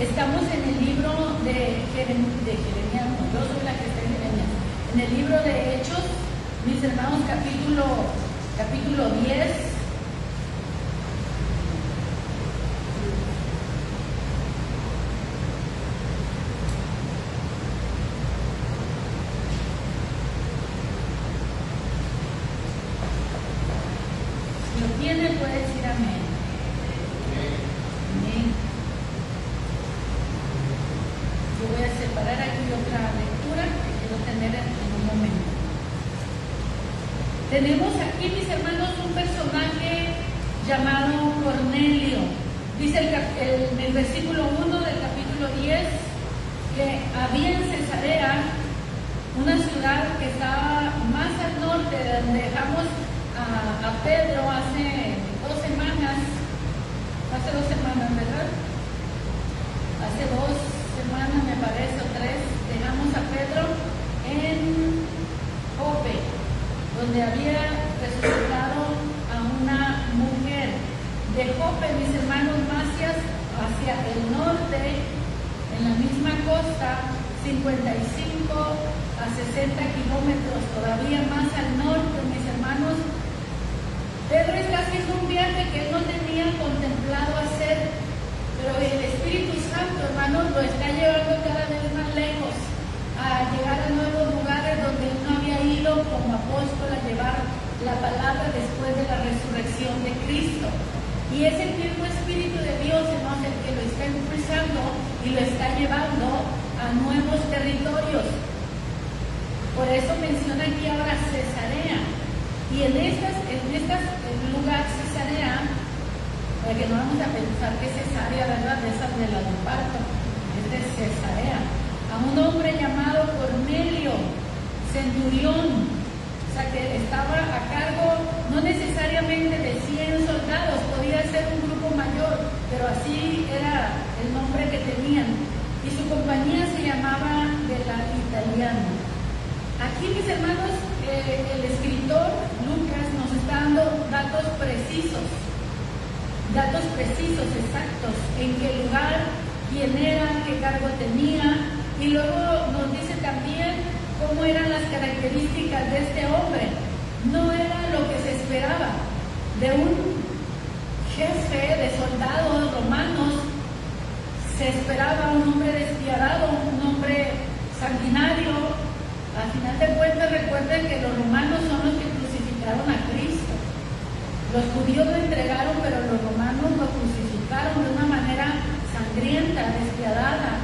Estamos en el libro de Jeremías, no, yo soy la que está en Jeremías. En el libro de Hechos, mis hermanos, capítulo 10. Si lo tiene, puede decir amén. Amén. Yo voy a separar aquí otra lectura que quiero tener en un momento. Tenemos aquí, mis hermanos, un personaje llamado Cornelio. Dice el versículo 1 del capítulo 10 que había en Cesarea, una ciudad que estaba más al norte, de donde dejamos a Pedro hace 2 semanas, ¿verdad? Hace 2 semanas, me parece, o 3, dejamos a Pedro en Jope, donde había resucitado a una mujer. De Jope, mis hermanos, hacia el norte, en la misma costa, 55 a 60 kilómetros, todavía más al norte, mis hermanos. Pedro está haciendo un viaje que él no tenía contemplado hacer, pero el Espíritu Santo, hermanos, lo está llevando cada vez más lejos, a llegar a nuevos lugares donde él no había ido como apóstol a llevar la palabra después de la resurrección de Cristo. Y es el mismo Espíritu de Dios, hermanos, el que lo está impulsando y lo está llevando a nuevos territorios. Por eso menciona aquí ahora Cesarea. Y en el lugar Cesarea, para que no vamos a pensar que Cesarea, ¿verdad?, de esas de la de parto, es de Cesarea, a un hombre llamado Cornelio, centurión, o sea que estaba a cargo no necesariamente de 100 soldados, podía ser un grupo mayor, pero así era el nombre que tenían, y su compañía se llamaba de la Italiana. Aquí, mis hermanos, el escritor Lucas nos está dando datos precisos, exactos, en qué lugar, quién era, qué cargo tenía, y luego nos dice también cómo eran las características de este hombre. No era lo que se esperaba de un jefe de soldados romanos. Se esperaba un hombre despiadado, un hombre sanguinario. Al final de cuentas, recuerden que los romanos son los que crucificaron a Cristo. Los judíos lo entregaron, pero los romanos lo crucificaron de una manera sangrienta, despiadada.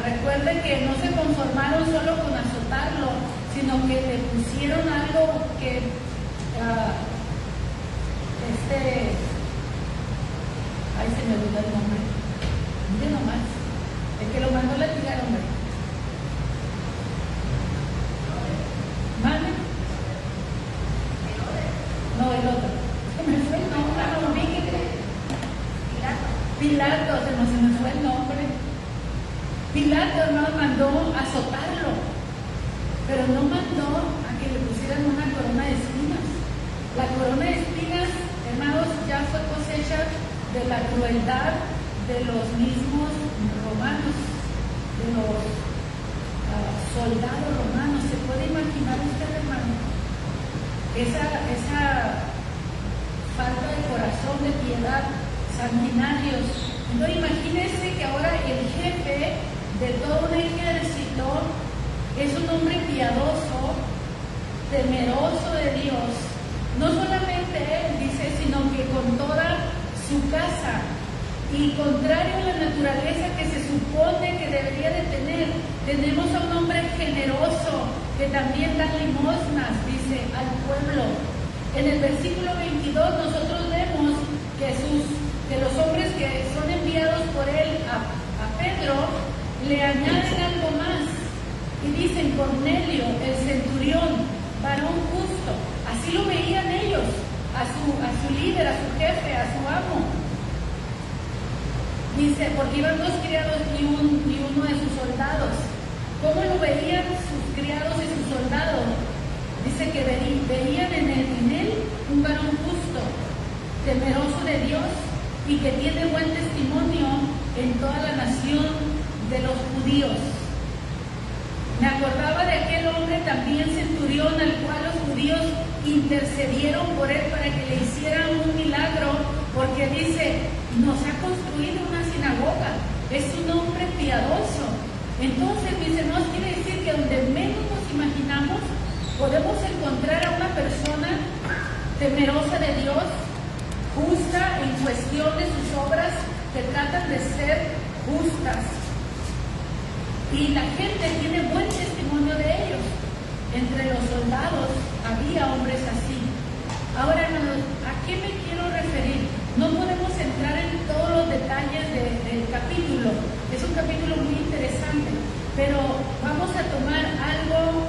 Recuerden que no se conformaron solo con azotarlo, sino que le pusieron algo que ay, se me olvidó el nombre. Mire nomás, el que lo mandó la tira, hombre. ¿Mande? No, el otro. Se me fue el nombre, no vi que Pilato, se me fue el nombre. Pilato, hermano, mandó azotarlo, pero no mandó a que le pusieran una corona de espinas. La corona de espinas, hermanos, ya fue cosecha de la crueldad de los mismos romanos, de los soldados romanos. ¿Se puede imaginar usted, hermano, esa falta de corazón, de piedad, sanguinarios? Entonces imagínense que ahora el jefe de todo un ejército es un hombre piadoso, temeroso de Dios. No solamente él, dice, sino que con toda su casa, y contrario a la naturaleza que se supone que debería de tener, tenemos a un hombre generoso que también da limosnas, dice, al pueblo. En el versículo 22 nosotros vemos que los hombres que son enviados por él a Pedro le añaden algo más y dicen: Cornelio, el centurión, varón justo. Así lo veían ellos, a su líder, a su jefe, a su amo. Dice, porque iban 2 criados y uno de sus soldados. ¿Cómo lo veían sus criados y sus soldados? Dice que veían en él un varón justo, temeroso de Dios y que tiene buen testimonio en toda la nación. nación de los judíos. Me acordaba de aquel hombre también centurión al cual los judíos intercedieron por él para que le hicieran un milagro, porque dice, nos ha construido una sinagoga, es un hombre piadoso. Entonces, mis hermanos, quiere decir que donde menos nos imaginamos, podemos encontrar a una persona temerosa de Dios, justa en cuestión de sus obras, que tratan de ser justas. Y la gente tiene buen testimonio de ellos. Entre los soldados había hombres así. Ahora, hermanos, ¿a qué me quiero referir? No podemos entrar en todos los detalles del capítulo. Es un capítulo muy interesante, pero vamos a tomar algo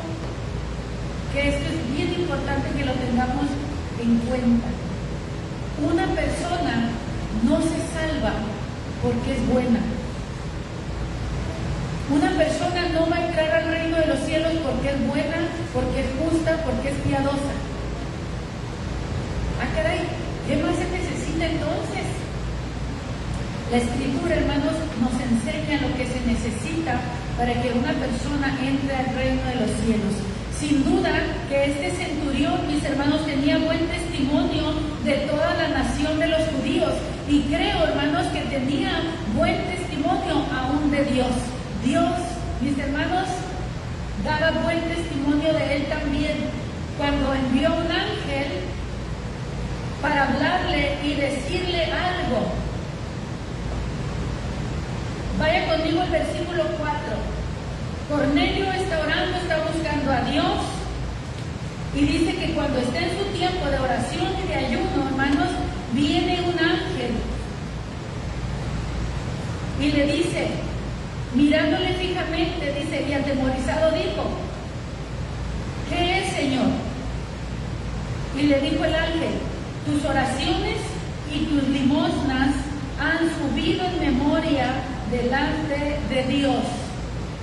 que esto es bien importante que lo tengamos en cuenta. Una persona no se salva porque es buena. Una persona no va a entrar al reino de los cielos porque es buena, porque es justa, porque es piadosa. Ah, caray, ¿qué más se necesita entonces? La Escritura, hermanos, nos enseña lo que se necesita para que una persona entre al reino de los cielos. Sin duda que este centurión, mis hermanos, tenía buen testimonio de toda la nación de los judíos. Y creo, hermanos, que tenía buen testimonio aún de Dios. Dios, mis hermanos, daba buen testimonio de él también cuando envió un ángel para hablarle y decirle algo. Vaya conmigo al versículo 4. Cornelio está orando, está buscando a Dios, y dice que cuando está en su tiempo de oración y de ayuno, hermanos, viene un ángel y le dice, mirándole fijamente, dice, y atemorizado dijo, ¿qué es, Señor? Y le dijo el ángel, tus oraciones y tus limosnas han subido en memoria delante de Dios.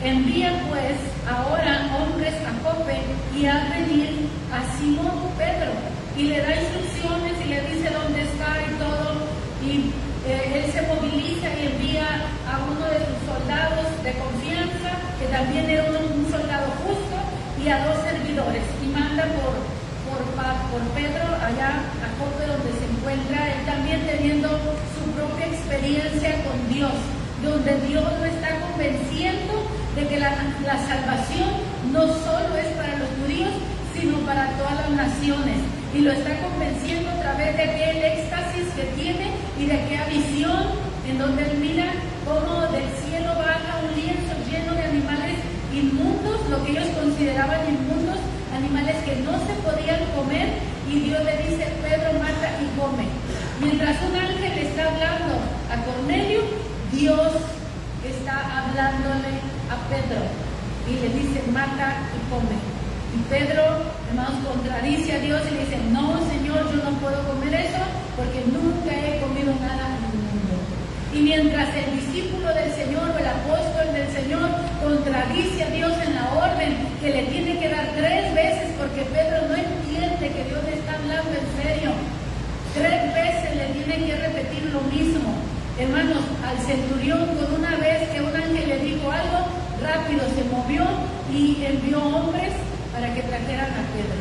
Envía pues ahora hombres a Jope y haz venir a Simón Pedro. Y le da instrucciones y le dice dónde está y todo. Y él se moviliza y envía a uno de sus soldados de confianza, que también era un soldado justo, y a 2 servidores. Y manda por Pedro allá a Jope, donde se encuentra él también teniendo su propia experiencia con Dios, donde Dios lo está convenciendo de que la salvación no solo es para los judíos, sino para todas las naciones. Y lo está convenciendo a través de aquel éxtasis que tiene y de aquella visión en donde él mira cómo del cielo baja un lienzo lleno de animales inmundos, lo que ellos consideraban inmundos, animales que no se podían comer, y Dios le dice, Pedro, mata y come. Mientras un ángel está hablando a Cornelio, Dios está hablándole a Pedro y le dice, mata y come. Y Pedro, hermanos, contradice a Dios y le dice, no, Señor, yo no puedo comer eso porque nunca he comido nada en el mundo. Y mientras el discípulo del Señor o el apóstol del Señor contradice a Dios en la orden que le tiene que dar 3 veces, porque Pedro no entiende que Dios le está hablando en serio, 3 veces le tiene que repetir lo mismo. Hermanos, al centurión, con una vez que un ángel le dijo algo, rápido se movió y envió hombres para que trajeran a Pedro.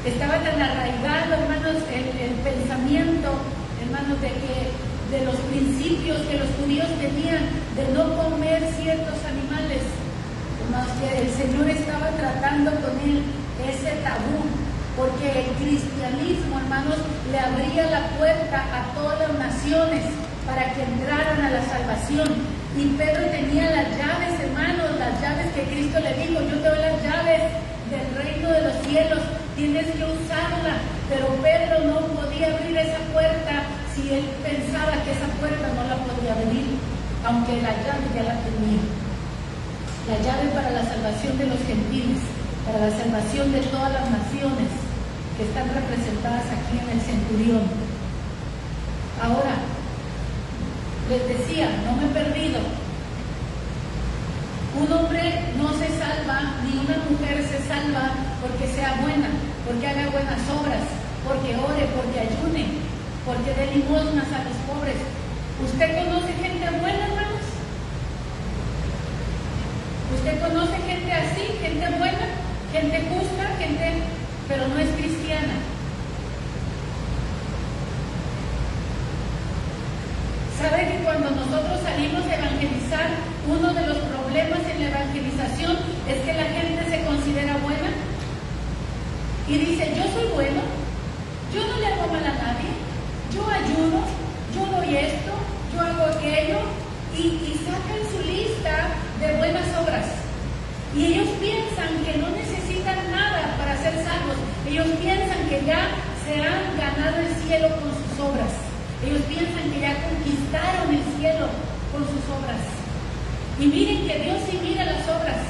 Estaba tan arraigado, hermanos, el pensamiento, hermanos, de los principios que los judíos tenían de no comer ciertos animales, hermanos, que el Señor estaba tratando con él ese tabú, porque el cristianismo, hermanos, le abría la puerta a todas las naciones para que entraran a la salvación. Y Pedro tenía las llaves, hermanos, las llaves que Cristo le dijo, yo te doy las llaves del reino de los cielos, tienes que usarla. Pero Pedro no podía abrir esa puerta si él pensaba que esa puerta no la podía abrir, aunque la llave ya la tenía. La llave para la salvación de los gentiles, para la salvación de todas las naciones que están representadas aquí en el centurión. Ahora, les decía, no me he perdido. Un hombre no se salva, ni una mujer se salva porque sea buena, porque haga buenas obras, porque ore, porque ayune, porque dé limosnas a los pobres. ¿Usted conoce gente buena, hermanos? gente, pero no es cristiana. ¿Sabe que cuando nosotros salimos a evangelizar, uno de los problemas en la evangelización es que la gente se considera buena? Y dice, yo soy bueno, yo no le hago mal a nadie, yo ayudo, yo doy esto, yo hago aquello, y sacan su lista de buenas obras. Y ellos piensan que no necesitan nada para ser salvos. Ellos piensan que ya se han ganado el cielo con sus obras. Ellos piensan que ya conquistaron el cielo con sus obras. Y miren que Dios sí mira las obras.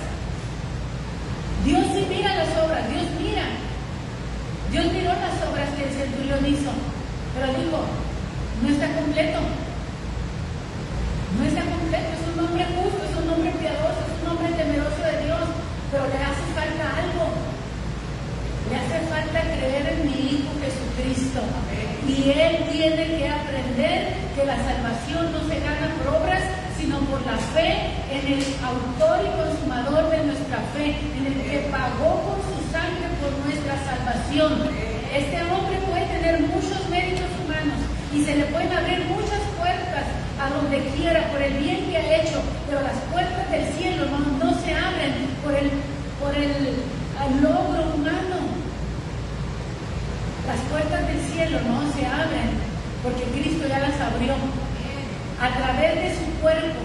Dios sí mira las obras, Dios mira. Dios miró las obras que el centurión hizo, pero dijo, no está completo. No está completo, es un hombre justo, es un hombre piadoso, es un hombre temeroso de Dios, pero le hace falta algo. Le hace falta creer en mi Hijo Jesucristo. Y Él tiene que aprender que la salvación no se gana por obras, sino por la fe en el autor y consumador de nuestra fe, en el que pagó con su sangre por nuestra salvación. Este hombre puede tener muchos méritos humanos y se le pueden abrir muchas puertas a donde quiera por el bien que ha hecho, pero las puertas del cielo no se abren por el logro humano. Las puertas del cielo no se abren porque Cristo ya las abrió a través de su cuerpo.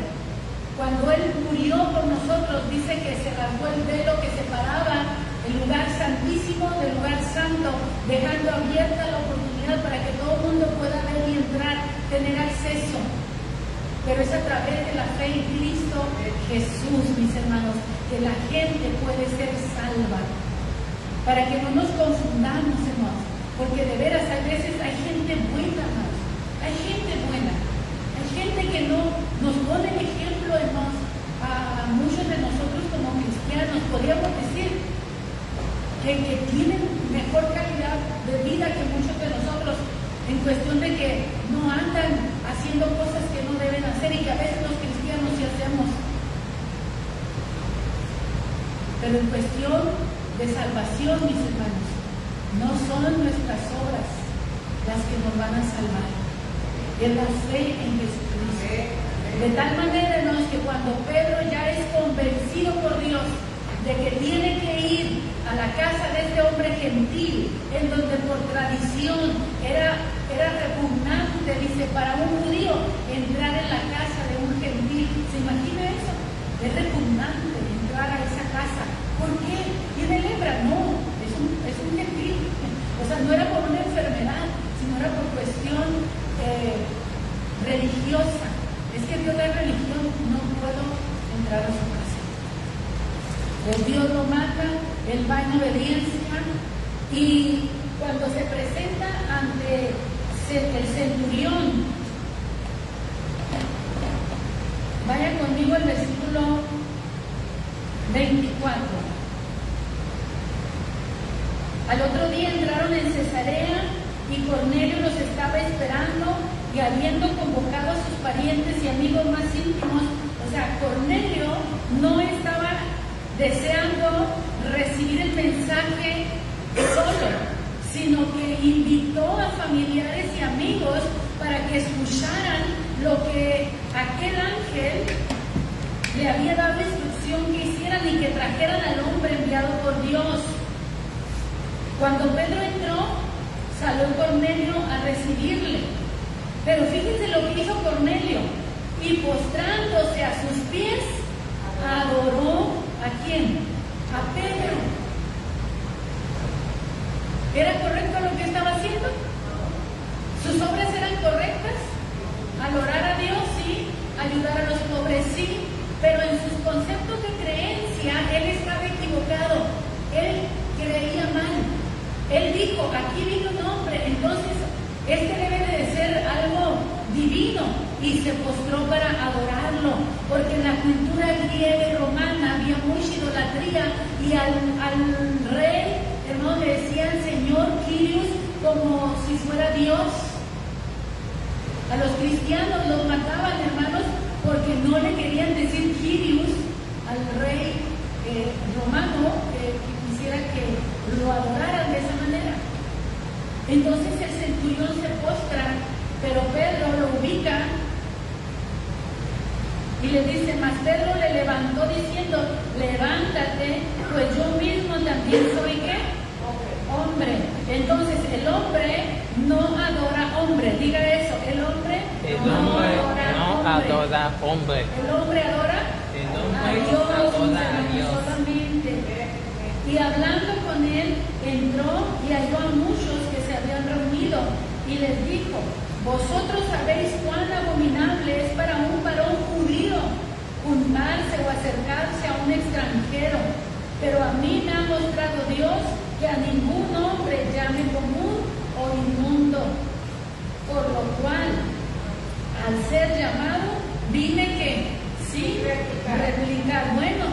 Cuando Él murió por nosotros, dice que se rasgó el velo que separaba el lugar santísimo del lugar santo, dejando abierta la oportunidad para que todo el mundo pueda ver y entrar, tener acceso. Pero es a través de la fe en Cristo Jesús, mis hermanos, que la gente puede ser salva. Para que no nos confundamos, hermanos, porque de veras a veces hay gente buena, hermanos, hay gente buena, hay gente que no nos pone el ejemplo, hermanos, a muchos de nosotros como cristianos, podríamos decir que tienen mejor calidad de vida que muchos de nosotros, en cuestión de que no andan haciendo cosas que no deben hacer y que a veces los cristianos sí hacemos. Pero en cuestión de salvación, mis hermanos, no son nuestras obras las que nos van a salvar, es la fe en Jesucristo. De tal manera, hermanos, que cuando Pedro ya es convencido por Dios de que tiene que ir a la casa de este hombre gentil, en donde por tradición era repugnante, dice, para un judío entrar en la casa de un gentil. ¿Se imagina eso? Es repugnante entrar a esa casa. ¿Por qué? ¿Tiene lepra? No, es un gentil. O sea, no era por una enfermedad, sino era por cuestión religiosa. Es que viola la religión, no puedo entrar a su casa. Pues Dios lo mata, él va en obediencia, y cuando se presenta ante el centurión, vaya conmigo al versículo 24. Al otro día entraron en Cesarea y Cornelio los estaba esperando, y habiendo convocado a sus parientes y amigos más íntimos, o sea, Cornelio no estaba deseando recibir el mensaje solo, sino que invitó a familiares y amigos para que escucharan lo que aquel ángel le había dado instrucción que hicieran y que trajeran al hombre enviado por Dios. Cuando Pedro entró, salió Cornelio a recibirle. Pero fíjense lo que hizo Cornelio, y postrándose a sus pies, adoró ¿a quién? A Pedro. ¿Era correcto lo que estaba haciendo? ¿Sus obras eran correctas? Adorar a Dios, sí. Ayudar a los pobres, sí. Pero en sus conceptos de creencia, él estaba equivocado. Él creía mal. Él dijo, aquí vino un hombre, entonces este debe de ser algo divino, y se postró para adorarlo, porque en la cultura griega y romana había mucha idolatría, y al rey, hermano, le decían Señor Kyrios como si fuera Dios. A los cristianos los mataban, hermanos, porque no le querían decir Kyrios al rey romano que quisiera que lo adoraran de esa manera. Entonces el centurión se postra, pero Pedro lo ubica y le dice, mas Pedro le levantó diciendo, levántate, pues yo mismo también soy ¿qué? Hombre. Entonces el hombre no adora hombre, diga eso, el hombre no adora hombre. El hombre adora a Dios solamente. Y hablando con él, entró y halló a muchos que se habían reunido y les dijo, vosotros sabéis cuán abominable es para un varón judío juntarse o acercarse a un extranjero, pero a mí me ha mostrado Dios que a ningún hombre llame común o inmundo, por lo cual, al ser llamado, vine que sí, replicar. Bueno,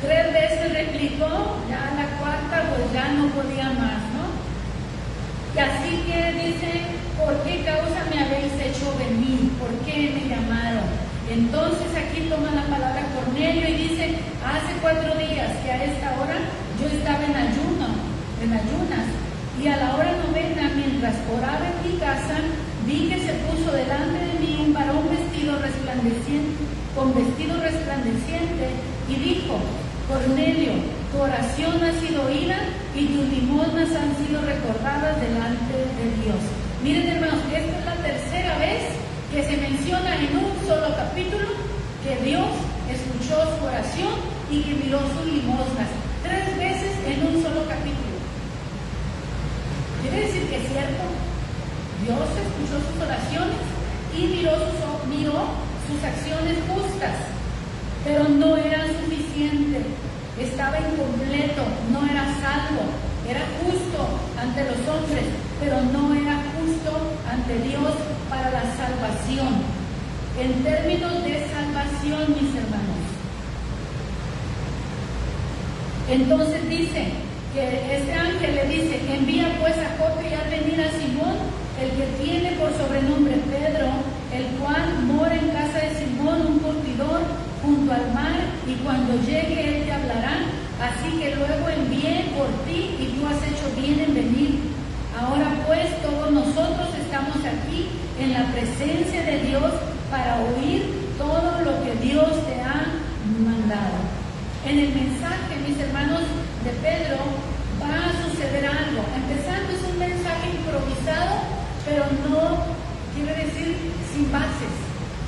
3 veces replicó, ya la cuarta pues ya no podía más, ¿no? Y así que dice, ¿por qué causa me habéis hecho venir? ¿Por qué me llamaron? Entonces aquí toma la palabra Cornelio y dice, hace 4 días que a esta hora yo estaba en ayunas, y a la hora 9, mientras oraba en mi casa, vi que se puso delante de mí un varón con vestido resplandeciente, y dijo, Cornelio, tu oración ha sido oída y tus limosnas han sido recordadas delante de Dios. Miren, hermanos, esta es la 3ª vez que se menciona en un solo capítulo que Dios escuchó su oración y que miró sus limosnas. 3 veces en un solo capítulo. Quiere decir que es cierto, Dios escuchó sus oraciones y miró sus acciones justas, pero no era suficiente, estaba incompleto, no era salvo, era justo ante los hombres, pero no era justo ante Dios para la salvación. En términos de salvación, mis hermanos. Entonces dice que este ángel le dice, envía pues a Jope y haz venir a Simón, el que tiene por sobrenombre Pedro, el cual mora en casa de Simón, un curtidor, junto al mar, y cuando llegue él te hablará. Así que luego envié por ti y tú has hecho bien en venir. Ahora pues todos nosotros estamos aquí en la presencia de Dios para oír todo lo que Dios te ha mandado. En el mensaje, mis hermanos, de Pedro va a suceder algo. Empezando, es un mensaje improvisado, pero no quiere decir sin bases.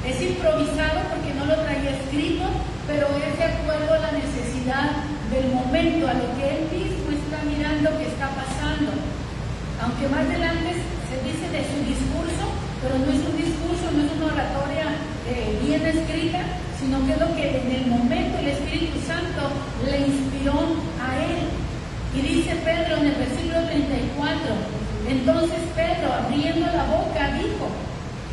Es improvisado porque no lo traía escrito, pero es de acuerdo a la necesidad del momento, a lo que él mismo está mirando que está pasando. Aunque más adelante se dice de su discurso, pero no es un discurso, no es una oratoria bien escrita, sino que es lo que en el momento el Espíritu Santo le inspiró a él. Y dice Pedro en el versículo 34, entonces Pedro, abriendo la boca, dijo,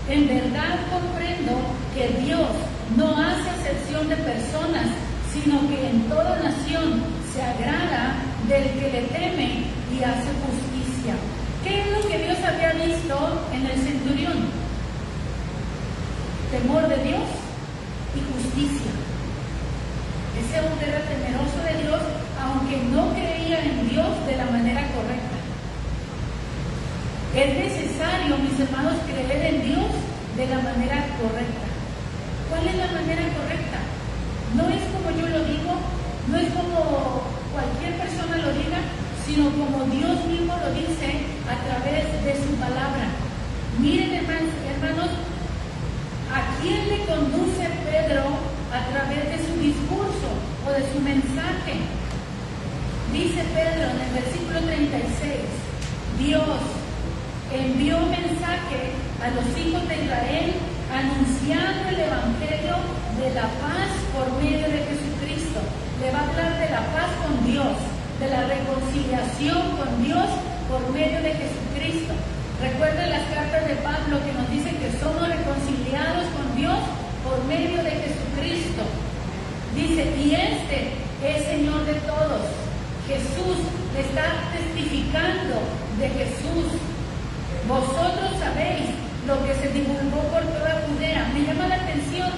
en verdad comprendo que Dios no hace acepción de personas, sino que en toda nación se agrada del que le teme y hace justicia. ¿Qué es lo que Dios había visto en el centurión? Temor de Dios y justicia. Ese hombre era temeroso de Dios, aunque no creía en Dios de la manera correcta. Es necesario, mis hermanos, creer en Dios de la manera correcta. ¿Cuál es la manera correcta? No es como yo lo digo, no es como cualquier persona lo diga, sino como Dios mismo lo dice a través de su palabra. Miren, hermanos, ¿a quién le conduce Pedro a través de su discurso o de su mensaje? Dice Pedro en el versículo 36, Dios envió mensaje a los hijos de Israel anunciando el evangelio de la paz por medio de Jesucristo. Le va a hablar de la paz con Dios, de la reconciliación con Dios por medio de Jesucristo. Recuerden las cartas de Pablo que nos dicen que somos reconciliados con Dios por medio de Jesucristo. Dice, y este es Señor de todos. Jesús le está testificando de Jesús. Vosotros sabéis lo que se divulgó por toda Judea. Me llama la atención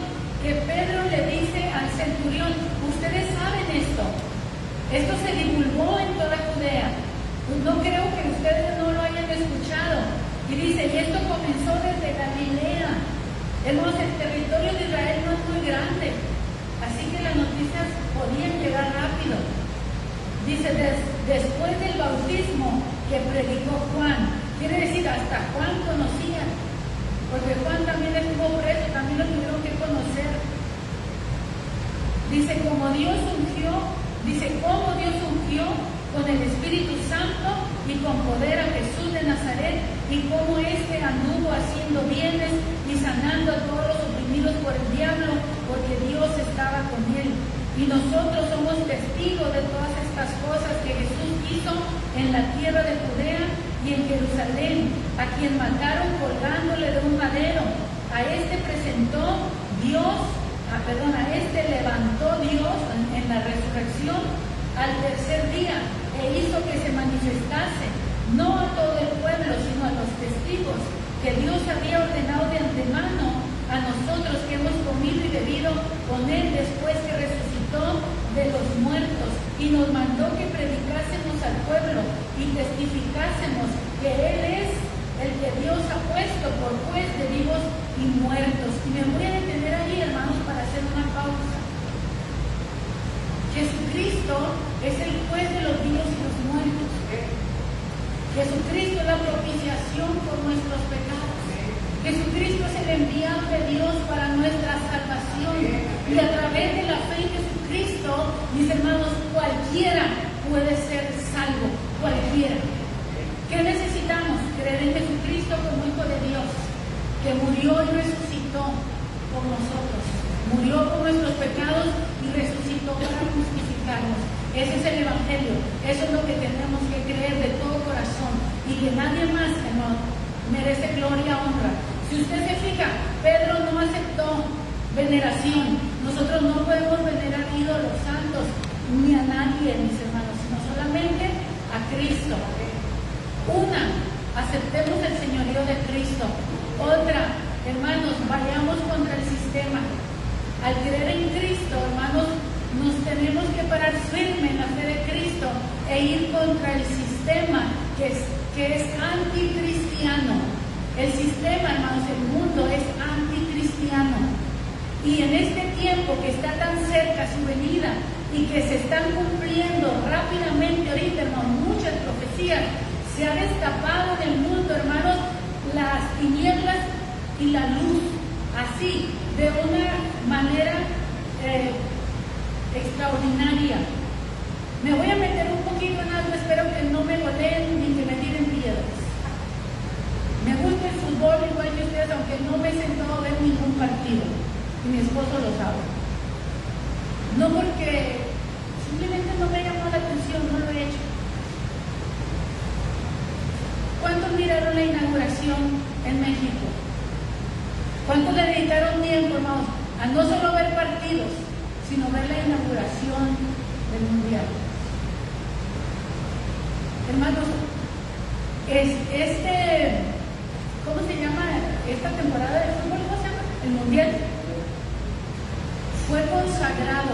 que Pedro le dice al centurión, ustedes saben esto. Esto se divulgó en toda Judea. Pues no creo que ustedes no lo hayan escuchado. Y dice, y esto comenzó desde Galilea. Hermanos, el territorio de Israel no es muy grande, así que las noticias podían llegar rápido. Dice, después del bautismo que predicó Juan, quiere decir, hasta Juan conocía, porque Juan también estuvo preso, también lo tuvieron que conocer. Dice, como Dios ungió con el Espíritu Santo y con poder a Jesús de Nazaret, y cómo éste anduvo haciendo bienes y sanando a todos los oprimidos por el diablo, porque Dios estaba con él. Y nosotros somos testigos de todas estas cosas que Jesús hizo en la tierra de Judea y en Jerusalén, a quien mataron colgándole de un madero. A este levantó Dios en la resurrección al tercer día, e hizo que se manifestase, no a todo el pueblo, sino a los testigos, que Dios había ordenado de antemano a nosotros, que hemos comido y bebido con él después que resucitó de los muertos, y nos mandó que predicásemos al pueblo y testificásemos que él es el que Dios ha puesto por juez de vivos y muertos. Y me voy a detener ahí, hermanos, para hacer una pausa. Jesucristo es el juez de los vivos y los muertos. Jesucristo es la propiciación por nuestros pecados. Jesucristo es el enviado de Dios para nuestra salvación. Y a través de la fe en Jesucristo, mis hermanos, cualquiera puede ser salvo. Cualquiera. ¿Qué necesitamos? Creer en Jesucristo como Hijo de Dios, que murió y resucitó por nosotros. Murió por nuestros pecados y resucitó para justificarnos. Ese es el Evangelio. Eso es lo que tenemos que creer de todo corazón. Y que nadie más, hermano, merece gloria y honra. Si usted se fija, Pedro no aceptó veneración. Nosotros no podemos venerar ídolos santos ni a nadie, mis hermanos, sino solamente a Cristo. Una, aceptemos el señorío de Cristo. Otra, hermanos, vayamos contra el sistema. Al creer en Cristo, hermanos, nos tenemos que parar firme en la fe de Cristo e ir contra el sistema que es anticristiano. El sistema, hermanos, el mundo es anticristiano. Y en este tiempo que está tan cerca su venida y que se están cumpliendo rápidamente ahorita, hermanos, muchas profecías, se ha destapado en el mundo, hermanos, las tinieblas y la luz, así, de una manera extraordinaria. Me voy a meter un poquito en algo, espero que no me goleen ni que me tiren piedras. Me gusta el fútbol igual que ustedes, aunque no me he sentado a ver ningún partido, y mi esposo lo sabe. No porque simplemente no me llamó la atención, no lo he hecho. ¿Cuántos miraron la inauguración en México? ¿Cuántos le dedicaron tiempo, hermanos, a no solo ver partidos, sino ver la inauguración del Mundial? Hermanos, ¿cómo se llama esta temporada de fútbol? ¿Cómo se llama? El Mundial. Fue consagrado.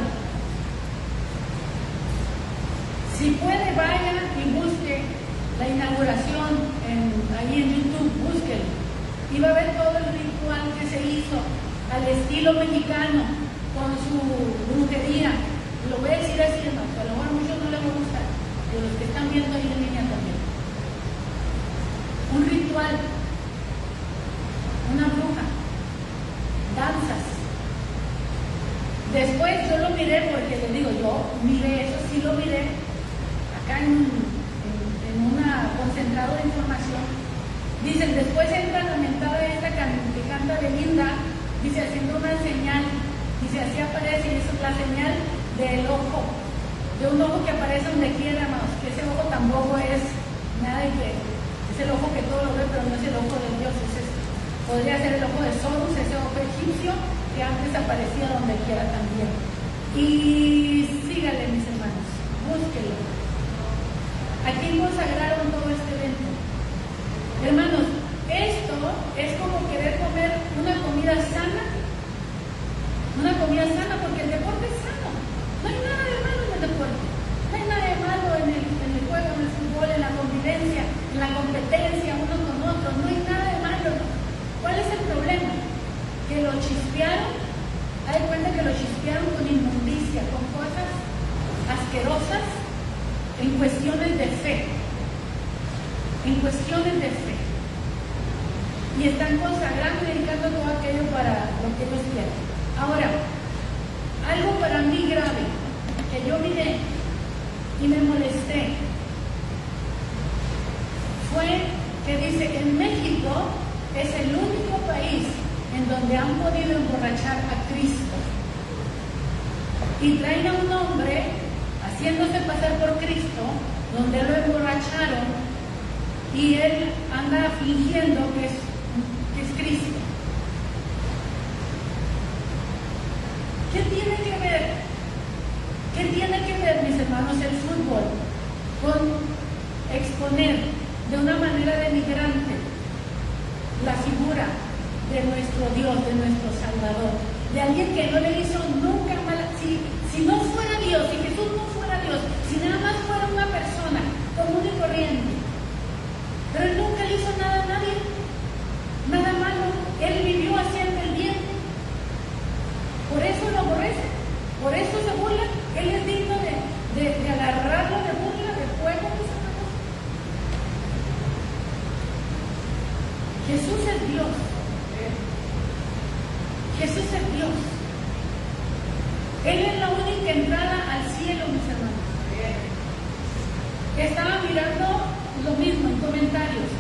Si puede, vaya y busque la inauguración ahí en YouTube, búsquelo. Y va a ver todo el ritual que se hizo al estilo mexicano, con su brujería. Lo voy a decir así, hermanos, a lo mejor a muchos no les va a gustar, pero los que están viendo ahí en línea también. Un ritual, una bruja, danzas. Después yo lo miré, porque les digo, yo miré eso, sí lo miré, acá en un concentrado de información. Dicen, después entra la mentada esta que canta Belinda, dice, haciendo una señal, dice, así aparece, y esa es la señal del ojo, de un ojo que aparece donde quiera, hermanos, que ese ojo tampoco es nada que es el ojo que todo lo ve, pero no es el ojo de Dios, podría ser el ojo de Horus, ese ojo egipcio que antes aparecía donde quiera también. Y síganle, mis hermanos, búsquenlo. ¿A quién consagraron todo este evento? Hermanos, esto es como querer comer una comida sana, porque el deporte es sano. No hay nada de malo en el deporte, no hay la competencia uno con otro, no hay nada de malo. ¿Cuál es el problema? Que lo chispearon, hay cuenta que lo chispearon con inmundicia, con cosas asquerosas en cuestiones de fe. En cuestiones de fe. Y están consagrando y dedicando todo aquello para lo que ellos quieren. Ahora, algo para mí grave, que yo miré y me molesté, fue que dice que en México es el único país en donde han podido emborrachar a Cristo. Y traen a un hombre haciéndose pasar por Cristo, donde lo emborracharon, y él anda fingiendo que es Cristo. ¿Qué tiene que ver? ¿Qué tiene que ver, mis hermanos, el fútbol con exponer de una manera denigrante la figura de nuestro Dios, de nuestro Salvador, de alguien que no le hizo nunca mal? Si no fuera Dios, si Jesús no fuera Dios, si nada más fuera una persona común y corriente, pero él nunca le hizo nada a nadie, nada malo, él vivió haciendo el bien. Por eso lo aborrece, por eso se burla. Él es digno de agarrarlo de burla, de fuego, mis hermanos. Jesús es Dios. Jesús es Dios. Él es la única entrada al cielo, mis hermanos. Estaba mirando lo mismo en comentarios,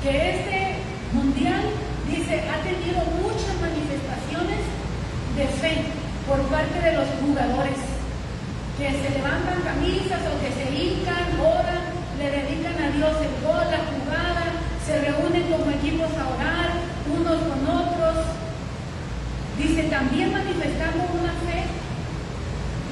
que este mundial, dice, ha tenido muchas manifestaciones de fe por parte de los jugadores, que se levantan camisas o que se hincan, oran, le dedican a Dios el gol, la jugada, se reúnen como equipos a orar, unos con otros. Dice, también manifestando una fe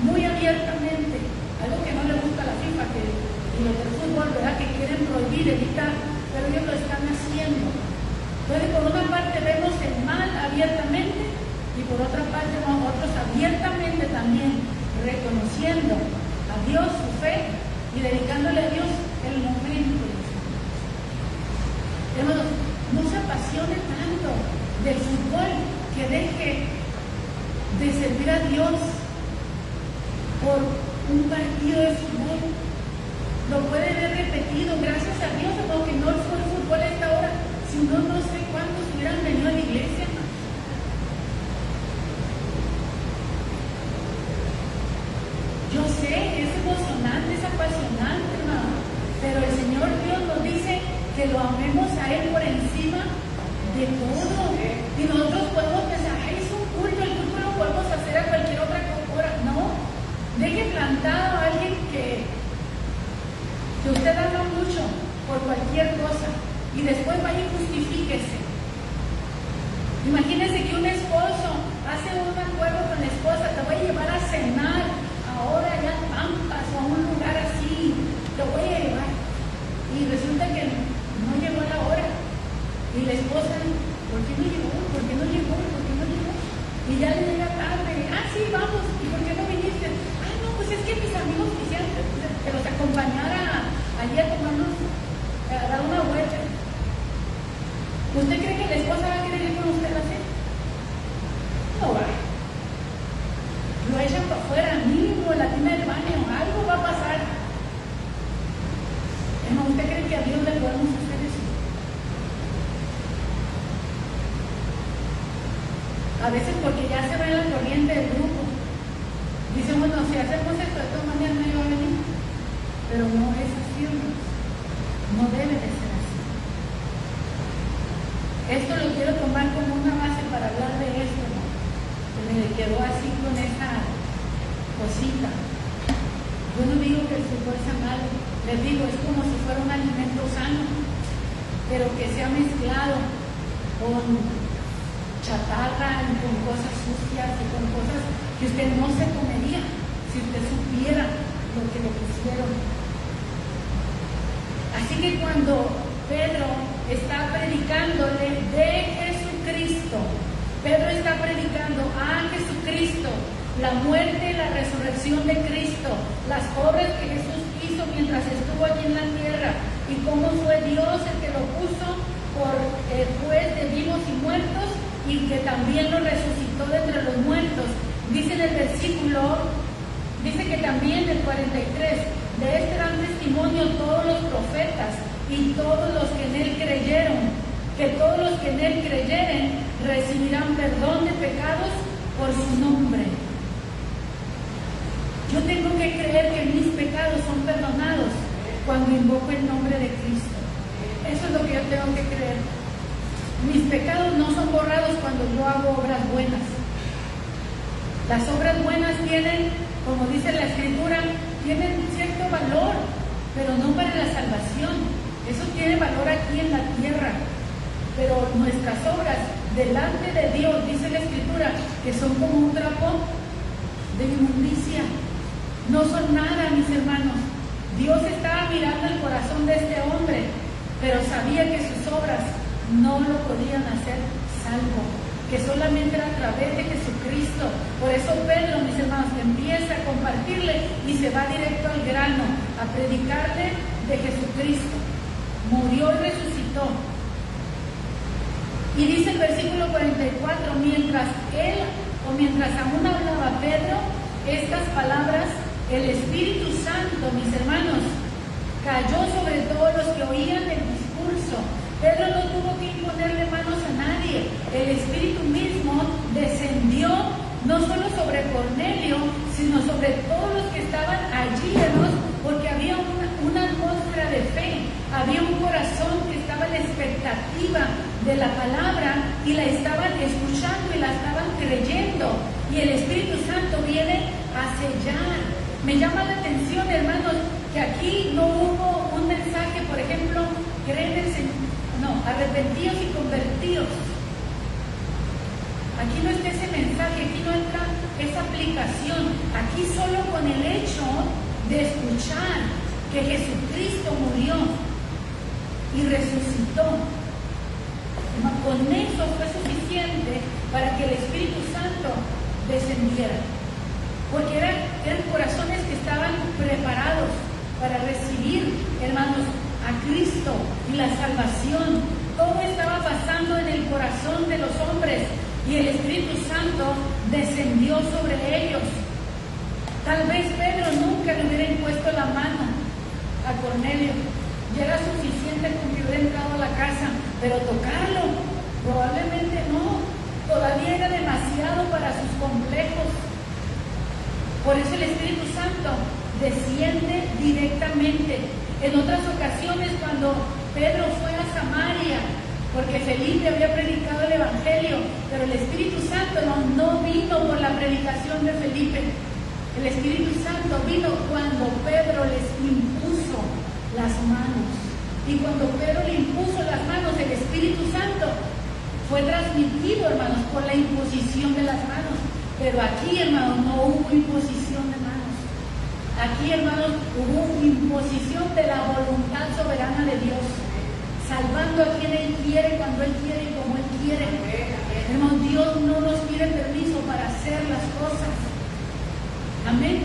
muy abiertamente, algo que no le gusta a la FIFA, que y los del fútbol, ¿verdad?, que quieren prohibir, evitar, pero ellos lo están haciendo. Entonces, por una parte vemos el mal abiertamente y por otra parte nosotros abiertamente también reconociendo a Dios su fe y dedicándole a Dios el momento. Hermanos, no se apasione tanto del fútbol que deje de servir a Dios por un partido de fútbol. Lo puede ver repetido, gracias a Dios, aunque no fue el fútbol a esta hora, si no, no sé cuántos hubieran venido a la iglesia. Yo sé, es emocionante, es apasionante, hermano, pero el Señor Dios nos dice que lo amemos a Él por encima de todo. Y nosotros podemos pensar, ay, es un culto, el culto lo podemos hacer a cualquier otra hora. No, deje plantado a alguien que usted haga mucho por cualquier cosa y después vaya y justifíquese. Imagínese que un esposo hace un acuerdo con la esposa, te voy a llevar a cenar ahora allá a Pampas o a un lugar así, te voy a llevar, y resulta que no llegó a la hora y la esposa, ¿por qué no llegó? ¿Por qué no llegó? ¿Por qué no llegó? Y ya le llega tarde, sí, vamos, ¿y por qué no viniste? No, pues es que mis amigos quisieran que los acompañara allí a tomarnos, a dar una vuelta. ¿Usted cree que la esposa va a querer ir con usted a hacer? No va. Lo echan para afuera, mínimo, la tina del baño, algo va a pasar. ¿Usted cree que a Dios le podemos hacer eso? A veces porque ya se va en la corriente del grupo. Dicen, bueno, si hacemos esto, de todas maneras no iba a venir. Pero no es así, no debe de ser así. Esto lo quiero tomar como una base para hablar de esto, ¿no? Que me quedó así con esa cosita. Yo no digo que el fútbol sea malo, les digo, es como si fuera un alimento sano, pero que sea mezclado con chatarra y con cosas sucias y con cosas que usted no se comería si usted supiera lo que le pusieron. Así que cuando Pedro está predicándole de Jesucristo, Pedro está predicando a Jesucristo, la muerte, la resurrección de Cristo, las obras que Jesús hizo mientras estuvo aquí en la tierra, y cómo fue Dios el que lo puso por juez de vivos y muertos, y que también lo resucitó de entre los muertos. Dice en el versículo, dice que también el 43, de este dan testimonio todos los profetas y todos los que en él creyeron, que todos los que en él creyeren recibirán perdón de pecados por su nombre. Yo tengo que creer que mis pecados son perdonados cuando invoco el nombre de Cristo. Eso es lo que yo tengo que creer. Mis pecados no son borrados cuando yo hago obras buenas. Las obras buenas tienen, como dice la Escritura, tienen cierto valor, pero no para la salvación. Eso tiene valor aquí en la tierra. Pero nuestras obras delante de Dios, dice la Escritura, que son como un trapo de inmundicia. No son nada, mis hermanos. Dios estaba mirando el corazón de este hombre, pero sabía que sus obras no lo podían hacer salvo, que solamente era a través de Jesucristo. Por eso Pedro, mis hermanos, empieza a compartirle y se va directo al grano, a predicarle de Jesucristo. Murió y resucitó. Y dice el versículo 44, mientras aún hablaba Pedro estas palabras, el Espíritu Santo, mis hermanos, cayó sobre todos los que oían el discurso. Pedro no tuvo que imponerle manos a nadie. El Espíritu mismo descendió no solo sobre Cornelio, sino sobre todos los que estaban allí, hermanos, porque había una atmósfera de fe, había un corazón que estaba en expectativa de la palabra y la estaban escuchando y la estaban creyendo. Y el Espíritu Santo viene a sellar. Me llama la atención, hermanos, que aquí no hubo un mensaje, por ejemplo, creen en el Señor. No, arrepentíos y convertíos. Aquí no está ese mensaje, aquí no entra esa aplicación. Aquí solo con el hecho de escuchar que Jesucristo murió y resucitó, con eso fue suficiente para que el Espíritu Santo descendiera. Porque eran corazones que estaban preparados para recibir, hermanos, a Cristo y la salvación. Todo estaba pasando en el corazón de los hombres y el Espíritu Santo descendió sobre ellos. Tal vez Pedro nunca le hubiera impuesto la mano a Cornelio. Ya era suficiente con que hubiera entrado a la casa, pero tocarlo probablemente no. Todavía era demasiado para sus complejos. Por eso el Espíritu Santo desciende directamente. En otras ocasiones, cuando Pedro fue a Samaria, porque Felipe había predicado el Evangelio, pero el Espíritu Santo no vino por la predicación de Felipe. El Espíritu Santo vino cuando Pedro les impuso las manos. Y cuando Pedro le impuso las manos, el Espíritu Santo fue transmitido, hermanos, por la imposición de las manos. Pero aquí, hermanos, no hubo imposición de manos. Aquí, hermanos, hubo imposición de la voluntad soberana de Dios, salvando a quien Él quiere, cuando Él quiere y como Él quiere. Hermanos, Dios no nos pide permiso para hacer las cosas. Amén.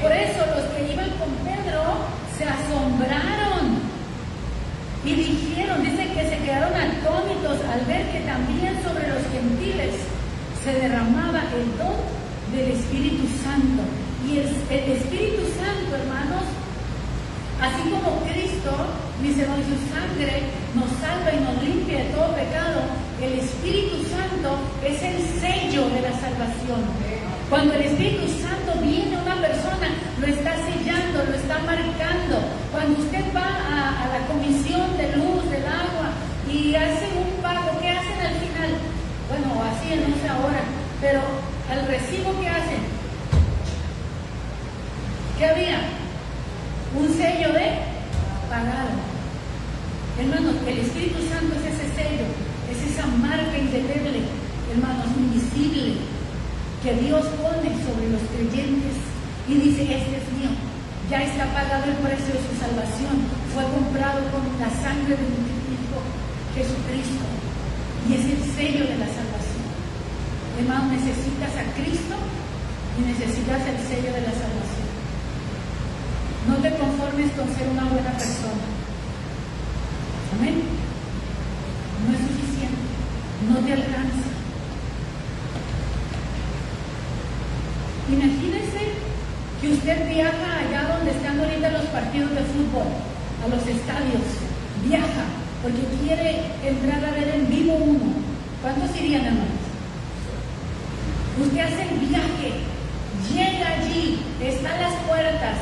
Por eso los que iban con Pedro se asombraron y dijeron, dice que se quedaron atónitos al ver que también sobre los gentiles se derramaba el don del Espíritu Santo. Y el Espíritu Santo, hermanos, así como Cristo, mis hermanos, su sangre nos salva y nos limpia de todo pecado, el Espíritu Santo es el sello de la salvación. Cuando el Espíritu Santo viene a una persona, lo está sellando, lo está marcando. Cuando usted va a la comisión de luz, del agua, y hace un pago, ¿qué hacen al final? Bueno, así no sé ahora, pero al recibo, ¿qué hacen? ¿Qué había? Un sello de pagado. Hermanos, el Espíritu Santo es ese sello, es esa marca indeleble, hermanos, invisible, que Dios pone sobre los creyentes y dice, este es mío, ya está pagado el precio de su salvación, fue comprado con la sangre de mi Hijo Jesucristo, y es el sello de la salvación. Hermanos, necesitas a Cristo y necesitas el sello de la salvación. No te conformes con ser una buena persona. Amén. No es suficiente, no te alcanza. Imagínese que usted viaja allá donde están ahorita los partidos de fútbol, a los estadios, viaja porque quiere entrar a ver en vivo uno. ¿Cuántos irían, hermanos? Usted hace el viaje, llega allí, está a las puertas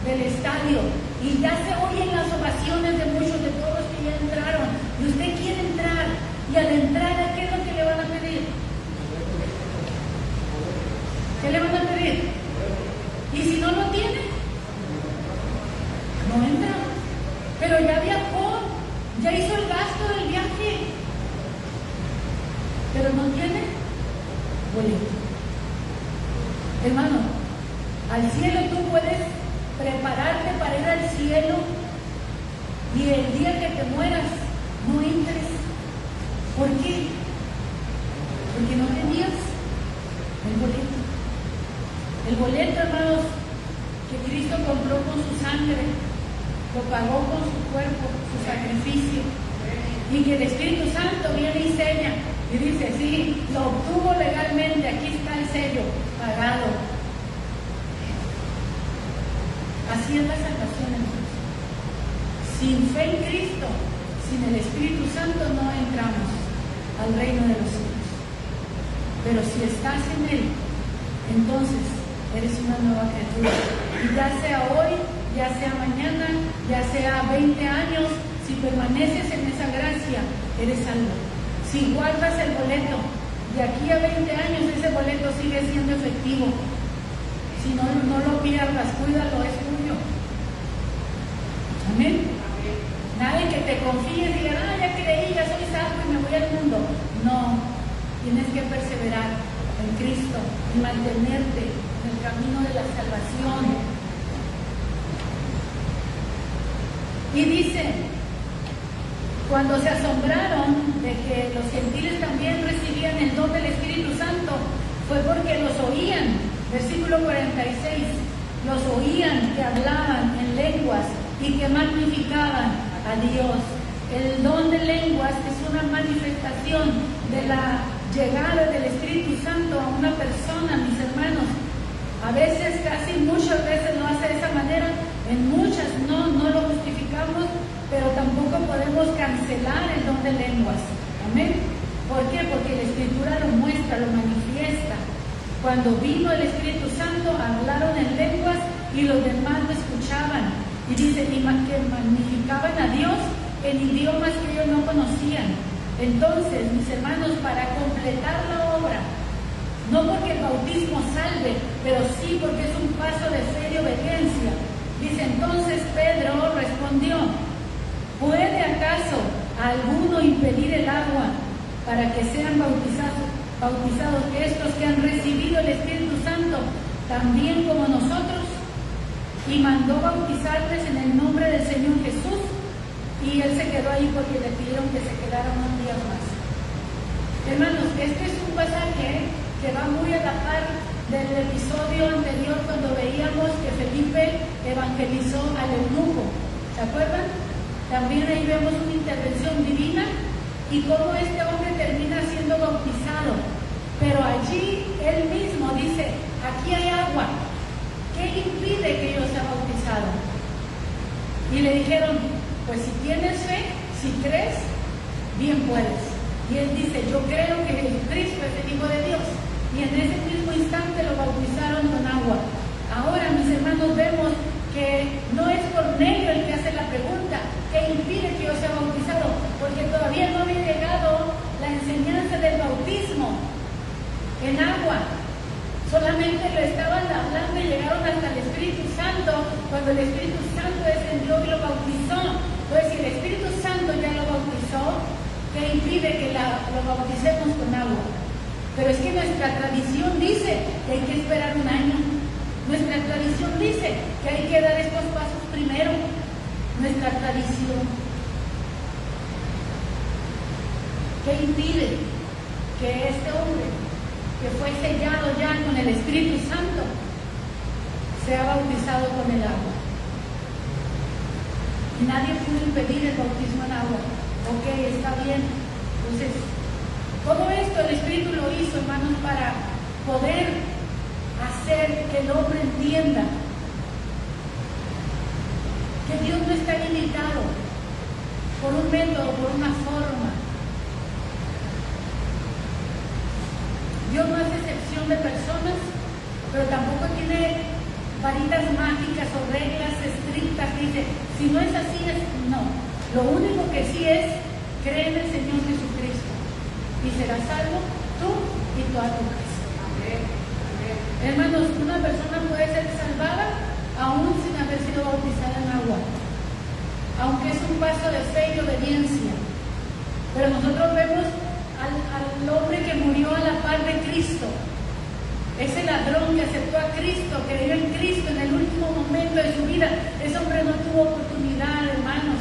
del estadio y ya se oyen las ovaciones de muchos, de todos los que ya entraron, y usted quiere entrar, y al entrar, ¿qué es lo que le van a pedir? ¿Qué le van a pedir? Y si no lo tiene, no entra. Pero ya viajó, ya hizo el gasto del viaje, pero no tiene boleto. Hermano, al cielo tú puedes prepararte para ir al cielo y el día que te mueras no entres. ¿Por qué? Porque no tenías el boleto. El boleto, hermanos, que Cristo compró con su sangre, lo pagó con su cuerpo, su sacrificio, y que el Espíritu Santo viene y sella y dice, sí, lo obtuvo legalmente, aquí está el sello, pagado. Así es la salvación, hermanos. Sin fe en Cristo, sin el Espíritu Santo no entramos al reino de los cielos. Pero si estás en Él, entonces eres una nueva criatura. Y ya sea hoy, ya sea mañana, ya sea 20 años, si permaneces en esa gracia, eres salvo. Si guardas el boleto, de aquí a 20 años ese boleto sigue siendo efectivo. Si no, no lo pierdas, cuídalo, es tuyo. Amén. Nada de que te confíes y digas, ya creí, ya soy salvo y me voy al mundo. No, tienes que perseverar en Cristo y mantenerte en el camino de la salvación. Y dice, cuando se asombraron de que los gentiles también recibían el don del Espíritu Santo, fue porque los oían. Versículo 46, los oían que hablaban en lenguas y que magnificaban a Dios. El don de lenguas es una manifestación de la llegada del Espíritu Santo a una persona, mis hermanos. A veces, casi muchas veces lo hace de esa manera, en muchas no lo justificamos, pero tampoco podemos cancelar el don de lenguas. Amén. ¿Por qué? Porque la Escritura lo muestra, lo manifiesta. Cuando vino el Espíritu Santo, hablaron en lenguas y los demás lo escuchaban. Y dice que magnificaban a Dios en idiomas que ellos no conocían. Entonces, mis hermanos, para completar la obra, no porque el bautismo salve, pero sí porque es un paso de fe y obediencia. Dice, entonces Pedro respondió, ¿puede acaso alguno impedir el agua para que sean bautizados estos que han recibido el Espíritu Santo también como nosotros? Y mandó bautizarles en el nombre del Señor Jesús, y él se quedó ahí porque le pidieron que se quedara unos días más. Hermanos, este es un pasaje que va muy a la par del episodio anterior cuando veíamos que Felipe evangelizó al eunuco. ¿Se acuerdan? También ahí vemos una intervención divina y cómo este hombre termina siendo bautizado. Pero allí él mismo dice, aquí hay agua. ¿Qué impide que yo sea bautizado? Y le dijeron, pues si tienes fe, si crees, bien puedes. Y él dice, yo creo que Jesucristo es el Hijo de Dios. Y en ese mismo instante lo bautizaron con agua. Ahora, mis hermanos, vemos que no es Cornelio el que hace la pregunta, ¿qué impide que yo sea bautizado? Porque todavía no había llegado la enseñanza del bautismo en agua. Solamente lo estaban hablando y llegaron hasta el Espíritu Santo, cuando el Espíritu Santo descendió y lo bautizó. Entonces, si el Espíritu Santo ya lo bautizó, ¿qué impide que lo bauticemos con agua? Pero es que nuestra tradición dice que hay que esperar un año. Nuestra tradición dice que hay que dar estos pasos primero. Nuestra tradición. ¿Qué impide que este hombre, que fue sellado ya con el Espíritu Santo, sea bautizado con el agua? y nadie pudo impedir el bautismo en agua. Ok, está bien. Entonces, todo esto el Espíritu lo hizo, hermanos, para poder hacer que el hombre entienda que Dios no está limitado por un método, por una forma. Dios no hace excepción de personas, pero tampoco tiene varitas mágicas o reglas estrictas que dice, si no es así, es no. Lo único que sí es, cree en el Señor Jesucristo y serás salvo tú y toda tu casa. Hermanos, una persona puede ser salvada aún sin haber sido bautizada en agua, aunque es un paso de fe y obediencia. Pero nosotros vemos al hombre que murió a la par de Cristo, ese ladrón que aceptó a Cristo, creyó en Cristo en el último momento de su vida. Ese hombre no tuvo oportunidad, hermanos,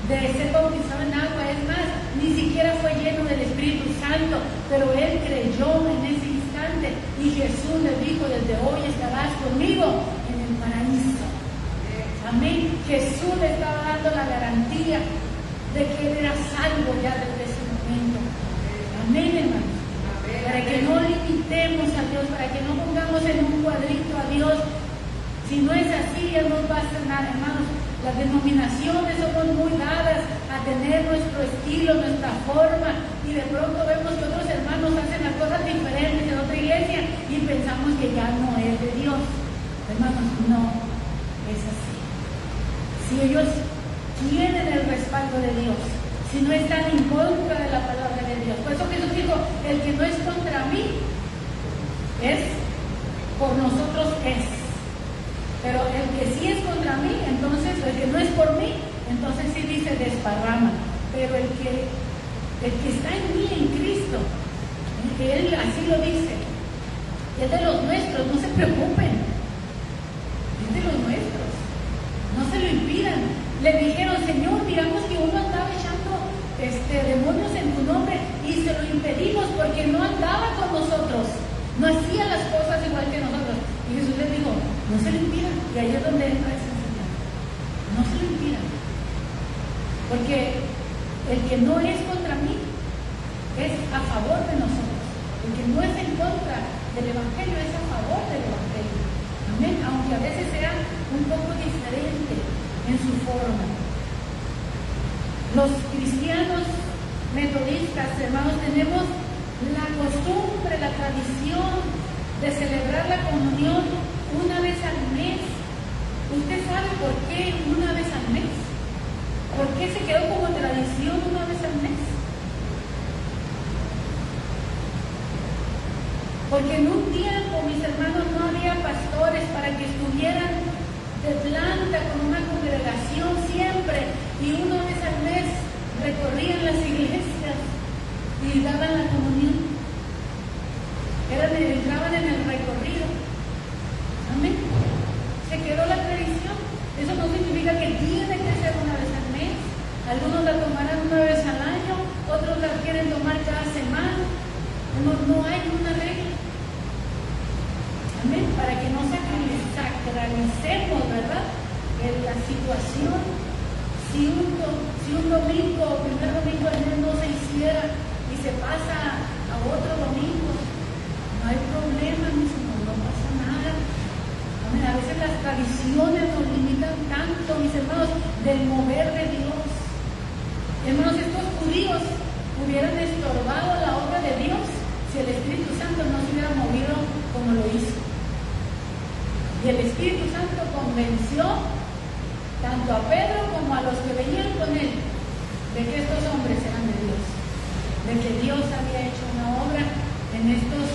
de ser bautizado en agua. Es más, ni siquiera fue lleno del Espíritu Santo, pero él creyó en ese instante y Jesús le dijo, desde hoy estarás conmigo en el paraíso. Amén. Jesús le estaba dando la garantía de que él era salvo ya desde ese momento. Amén, hermanos. Para que no limitemos a Dios, para que no pongamos en un cuadrito a Dios. Si no es así, Él nos va a sanar, hermanos. Las denominaciones somos muy dadas a tener nuestro estilo, nuestra forma, y de pronto vemos que otros hermanos hacen las cosas diferentes en otra iglesia y pensamos que ya no es de Dios. Hermanos, no es así. Si ellos tienen el respaldo de Dios, si no están en contra de la palabra de Dios. Por eso Jesús dijo, el que no es contra mí, es por nosotros es. Pero el que sí es contra mí, entonces, el que no es por mí, entonces sí dice desparrama. Pero el que está en mí, en Cristo, que Él así lo dice, es de los nuestros, no se preocupen, es de los nuestros, no se lo impidan. Le dijeron, Señor, miramos que uno andaba echando demonios en tu nombre y se lo impedimos porque no andaba con nosotros, no hacía las cosas igual que nosotros. Y Jesús les dijo, no se lo impidan. Y ahí es donde entra esa enseñanza. No se lo impidan. Porque el que no es contra mí es a favor de nosotros. El que no es en contra del Evangelio es a favor del Evangelio. Amén. Aunque a veces sea un poco diferente en su forma. Los cristianos metodistas, hermanos, tenemos la costumbre, la tradición de celebrar la comunión una vez al mes. ¿Usted sabe por qué una vez al mes? ¿Por qué se quedó como tradición una vez al mes? Porque en un tiempo, mis hermanos, no había pastores para que estuvieran de planta con una congregación siempre, y una vez al mes recorrían las iglesias y daban la comunión. Entraban en el recorrido. Amén. Se quedó la tradición. Eso no significa que tiene que ser una vez al mes. Algunos la tomarán una vez al año, otros la quieren tomar cada semana. No hay una regla. Amén. Para que no sacralicemos, ¿verdad? La situación. Si un domingo, primer domingo del mes no se hiciera y se pasa a otro domingo, no hay problema, mis hermanos, no pasa nada. Amén. A veces las tradiciones nos limitan tanto, mis hermanos, del mover de Dios. Hermanos, estos judíos hubieran estorbado la obra de Dios si el Espíritu Santo no se hubiera movido como lo hizo. Y el Espíritu Santo convenció tanto a Pedro como a los que venían con él de que estos hombres eran de Dios, de que Dios había hecho una obra en estos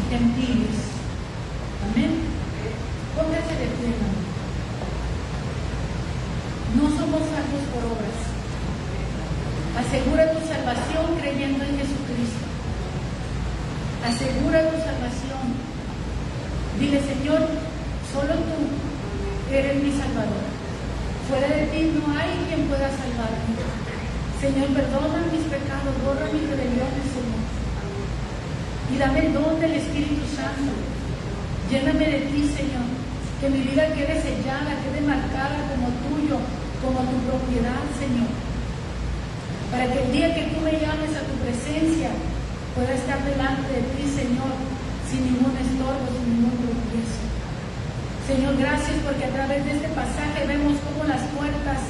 gentiles. Amén. Póngase de pie, hermano. No somos salvos por obras. Asegura tu salvación creyendo en Jesucristo. Asegura tu salvación. Dile, Señor, solo tú eres mi Salvador. Fuera de ti no hay quien pueda salvarme. Señor, perdona mis pecados, borra mis rebeliones, Señor. Y dame el don del Espíritu Santo. Lléname de ti, Señor. Que mi vida quede sellada, quede marcada como tuyo. como tu propiedad, Señor. Para que el día que tú me llames a tu presencia, pueda estar delante de ti, Señor, sin ningún estorbo, sin ningún tropiezo. Señor, gracias porque a través de este pasaje vemos cómo las puertas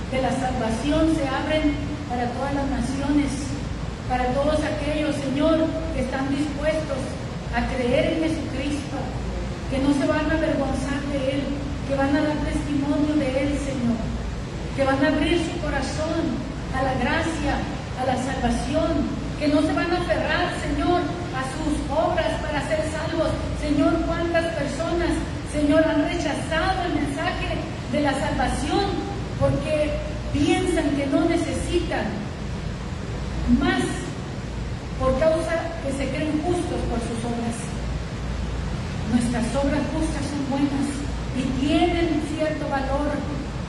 de la salvación se abren para todas las naciones, para todos aquellos, Señor, que están dispuestos a creer en Jesucristo, que no se van a avergonzar de Él, que van a dar testimonio de Él, Señor, que van a abrir su corazón a la gracia, a la salvación, que no se van a aferrar, Señor, a sus obras para ser salvos. Señor, cuántas personas, Señor, han rechazado el mensaje de la salvación porque piensan que no necesitan más por causa que se creen justos por sus obras. Nuestras obras justas son buenas y tienen cierto valor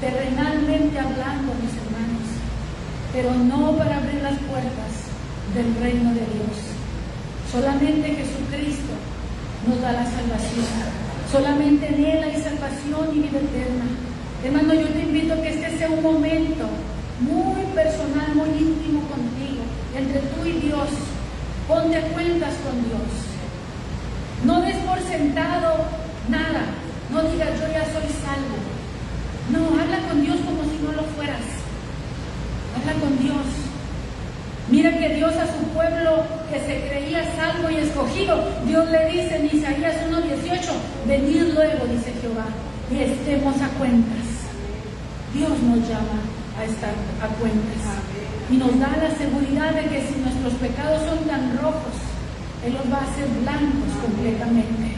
terrenalmente hablando, mis hermanos, pero no para abrir las puertas del reino de Dios. Solamente Jesucristo nos da la salvación. Solamente en Él hay salvación y vida eterna. Hermano, yo te invito a que este sea un momento muy personal, muy íntimo contigo, entre tú y Dios. Ponte a cuentas con Dios. No des por sentado nada. No digas yo ya soy salvo. No, habla con Dios como si no lo fueras. Habla con Dios. Mira que Dios a su pueblo que se creía salvo y escogido, Dios le dice en Isaías 1:18, venid luego, dice Jehová, y estemos a cuentas. Dios nos llama a estar a cuentas y nos da la seguridad de que si nuestros pecados son tan rojos, Él los va a hacer blancos completamente.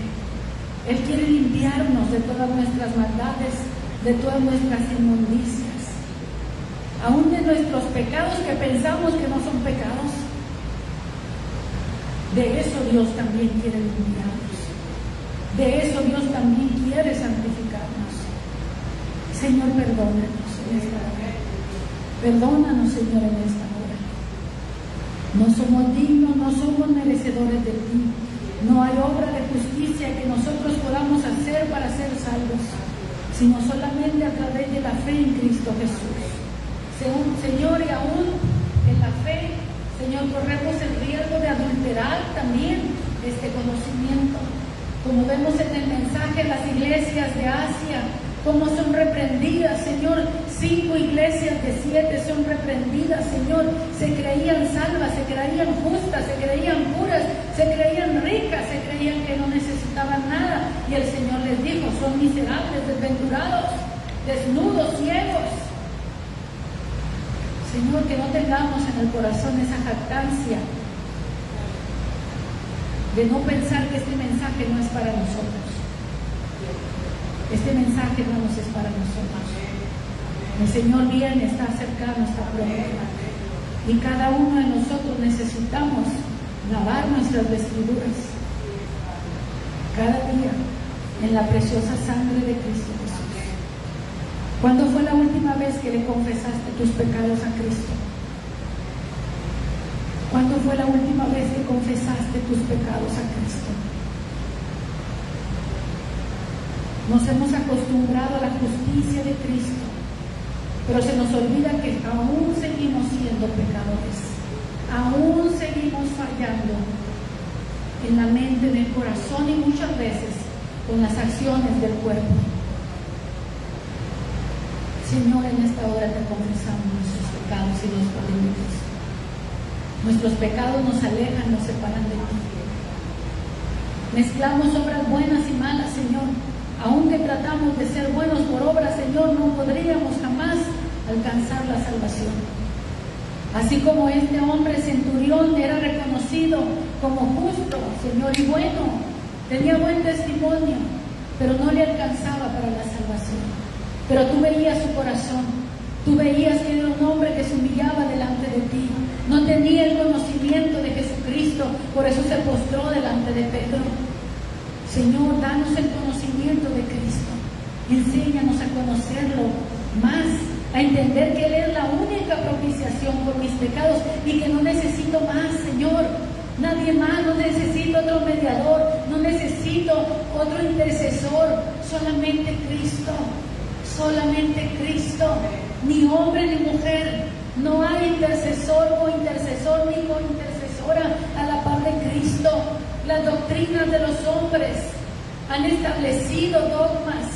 Él quiere limpiarnos de todas nuestras maldades, de todas nuestras inmundicias, aún de nuestros pecados que pensamos que no son pecados. De eso Dios también quiere limpiarnos. De eso Dios también quiere santificarnos. Señor, perdónanos en esta hora. Perdónanos, Señor, en esta hora. No somos dignos, no somos merecedores de ti. No hay obra de justicia que nosotros podamos hacer para ser salvos, sino solamente a través de la fe en Cristo Jesús. Señor, y aún en la fe, Señor, corremos el riesgo de adulterar también este conocimiento. Como vemos en el mensaje, las iglesias de Asia, cómo son reprendidas, Señor. 5 iglesias de 7 son reprendidas, Señor. Se creían salvas, se creían justas, se creían puras, se creían ricas, se creían que no necesitaban nada. Y el Señor les dijo, son miserables, desventurados, desnudos, ciegos. Señor, que no tengamos en el corazón esa jactancia de no pensar que este mensaje no es para nosotros. Este mensaje, hermanos, es para nosotros. El Señor viene, está cercano, está pronto. Y cada uno de nosotros necesitamos lavar nuestras vestiduras cada día en la preciosa sangre de Cristo Jesús. ¿Cuándo fue la última vez que le confesaste tus pecados a Cristo? ¿Cuándo fue la última vez que confesaste tus pecados a Cristo? Nos hemos acostumbrado a la justicia de Cristo, pero se nos olvida que aún seguimos siendo pecadores, aún seguimos fallando en la mente, en el corazón y muchas veces con las acciones del cuerpo. Señor, en esta hora te confesamos nuestros pecados y nuestros límites. Nuestros pecados nos alejan, nos separan de ti. Mezclamos obras buenas y malas, Señor. Aunque tratamos de ser buenos por obras, Señor, no podríamos jamás alcanzar la salvación. Así como este hombre centurión era reconocido como justo, Señor, y bueno, tenía buen testimonio, pero no le alcanzaba para la salvación. Pero tú veías su corazón, tú veías que era un hombre que se humillaba delante de ti, no tenía el conocimiento de Jesucristo, por eso se postró delante de Pedro. Señor, danos el conocimiento de Cristo, enséñanos a conocerlo más, a entender que Él es la única propiciación por mis pecados y que no necesito más, Señor, nadie más, no necesito otro mediador, no necesito otro intercesor, solamente Cristo. Solamente Cristo, ni hombre ni mujer. No hay intercesor o intercesor ni co-intercesora a la par de Cristo. Las doctrinas de los hombres han establecido dogmas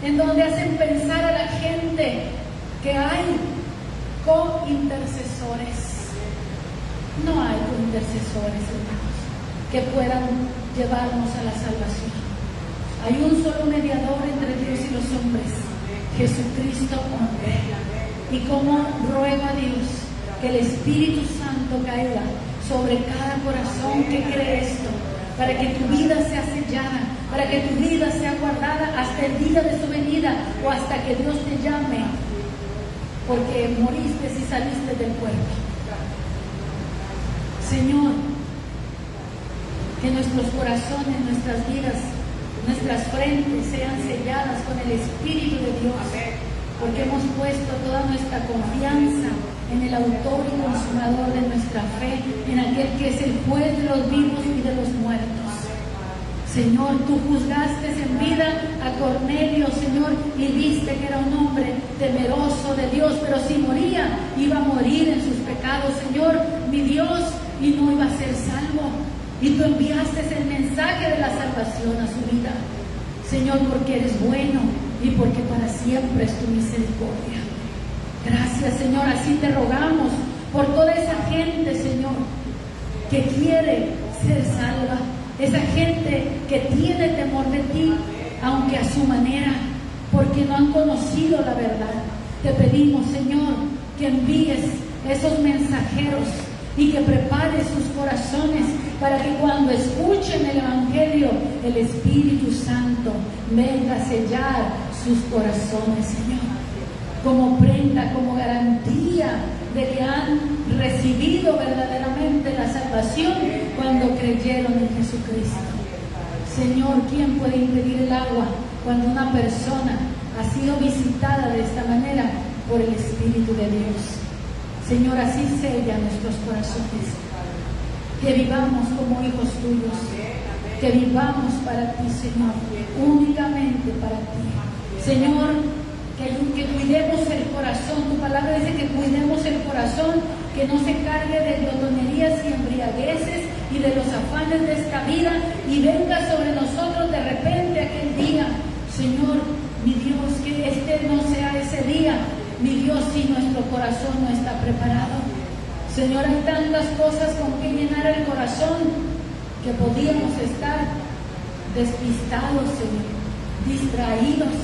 en donde hacen pensar a la gente que hay co-intercesores. No hay co-intercesores, hermanos, que puedan llevarnos a la salvación. Hay un solo mediador entre Dios y los hombres, Jesucristo hombre. Y como ruego a Dios que el Espíritu Santo caiga sobre cada corazón que cree esto, para que tu vida sea sellada, para que tu vida sea guardada hasta el día de su venida o hasta que Dios te llame, porque moriste y saliste del cuerpo. Señor, que nuestros corazones, nuestras vidas, nuestras frentes sean selladas con el Espíritu de Dios, porque hemos puesto toda nuestra confianza en el autor y consumador de nuestra fe, en aquel que es el juez de los vivos y de los muertos. Señor, tú juzgaste en vida a Cornelio, Señor, y viste que era un hombre temeroso de Dios, pero si moría, iba a morir en sus pecados, Señor, mi Dios, y no iba a ser salvo. Y tú enviaste el mensaje de la salvación a su vida, Señor, porque eres bueno y porque para siempre es tu misericordia. Gracias, Señor, así te rogamos por toda esa gente, Señor, que quiere ser salva, esa gente que tiene temor de ti, aunque a su manera, porque no han conocido la verdad. Te pedimos, Señor, que envíes esos mensajeros y que prepares sus corazones para que cuando escuchen el Evangelio, el Espíritu Santo venga a sellar sus corazones, Señor, como prenda, como garantía de que han recibido verdaderamente la salvación cuando creyeron en Jesucristo. Señor, ¿quién puede impedir el agua cuando una persona ha sido visitada de esta manera por el Espíritu de Dios? Señor, así sella nuestros corazones, que vivamos como hijos tuyos, que vivamos para ti, Señor, únicamente para ti. Señor, que cuidemos el corazón. Tu palabra dice que cuidemos el corazón, que no se cargue de glotonerías y embriagueces y de los afanes de esta vida, y venga sobre nosotros de repente aquel día. Señor, mi Dios, que este no sea ese día, mi Dios, si nuestro corazón no está preparado. Señor, hay tantas cosas con que llenar el corazón que podíamos estar despistados, Señor, distraídos,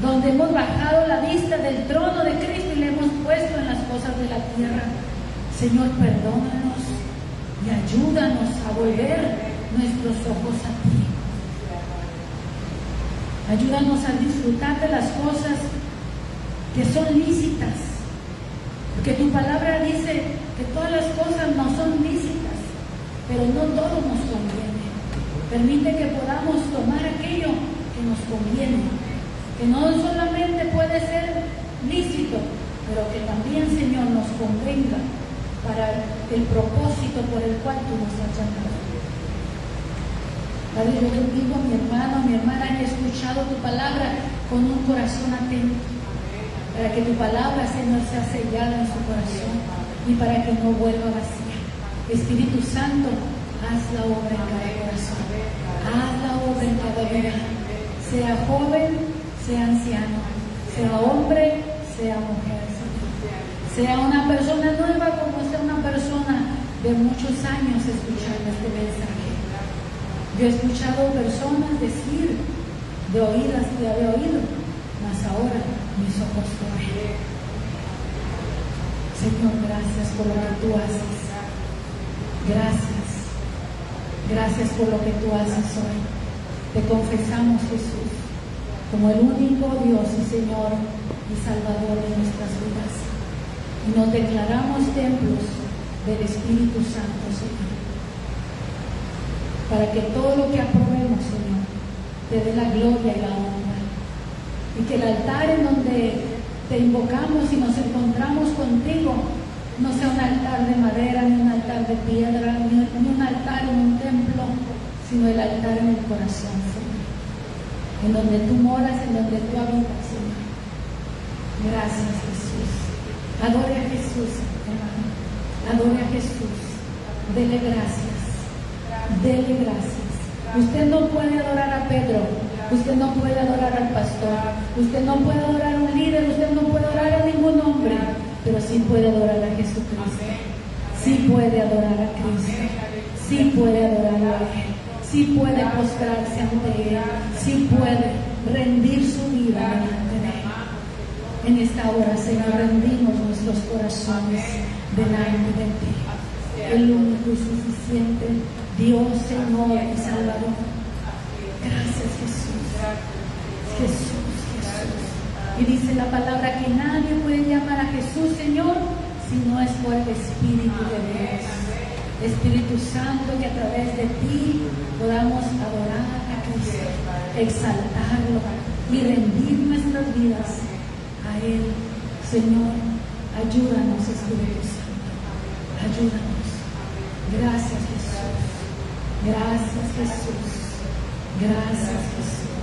donde hemos bajado la vista del trono de Cristo y le hemos puesto en las cosas de la tierra. Señor, perdónanos y ayúdanos a volver nuestros ojos a ti. Ayúdanos a disfrutar de las cosas que son lícitas, porque tu palabra dice que todas las cosas no son lícitas, pero no todo nos conviene. Permite que podamos tomar aquello que nos conviene, que no solamente puede ser lícito, pero que también, Señor, nos convenga para el propósito por el cual tú nos has llamado. Padre, yo bendigo a mi hermano, a mi hermana, que ha escuchado tu palabra con un corazón atento, para que tu palabra, Señor, sea sellada en su corazón y para que no vuelva vacía. Espíritu Santo, haz la obra en cada corazón, haz la obra en cada vida, sea joven, sea anciano, sea hombre, sea mujer, Señor. Sea una persona nueva como sea una persona de muchos años escuchando este mensaje. Yo he escuchado personas decir de oídas que había oído, mas ahora mis ojos te ven. Señor, gracias por lo que tú haces. Gracias. Gracias por lo que tú haces hoy. Te confesamos, Jesús, como el único Dios y Señor y Salvador de nuestras vidas. Y nos declaramos templos del Espíritu Santo, Señor, para que todo lo que aprobemos, Señor, te dé la gloria y la honra. Y que el altar en donde te invocamos y nos encontramos contigo no sea un altar de madera, ni un altar de piedra, ni un altar en un templo, sino el altar en el corazón, Señor, en donde tú moras, en donde tú habitas, Señor. Gracias, Jesús. Adore a Jesús, hermano. Adore a Jesús. Dele gracias. Dele gracias. Usted no puede adorar a Pedro. Usted no puede adorar al pastor. Usted no puede adorar a un líder. Usted no puede adorar a ningún hombre. Pero sí puede adorar a Jesucristo. Sí puede adorar a Cristo. Sí puede adorarlo a Él. Sí puede postrarse ante Él. Sí puede rendir su vida delante de Él. En esta hora, Señor, rendimos nuestros corazones delante de Ti. El único y suficiente Dios, Señor y Salvador. Gracias, Jesús. Jesús, Jesús. Y dice la palabra que nadie puede llamar a Jesús Señor si no es por el Espíritu de Dios. Espíritu Santo, que a través de Ti podamos adorar a Cristo, exaltarlo y rendir nuestras vidas a Él. Señor, ayúdanos, Espíritu Santo. Ayúdanos. Gracias, Jesús. Gracias, Jesús. Gracias, Jesús.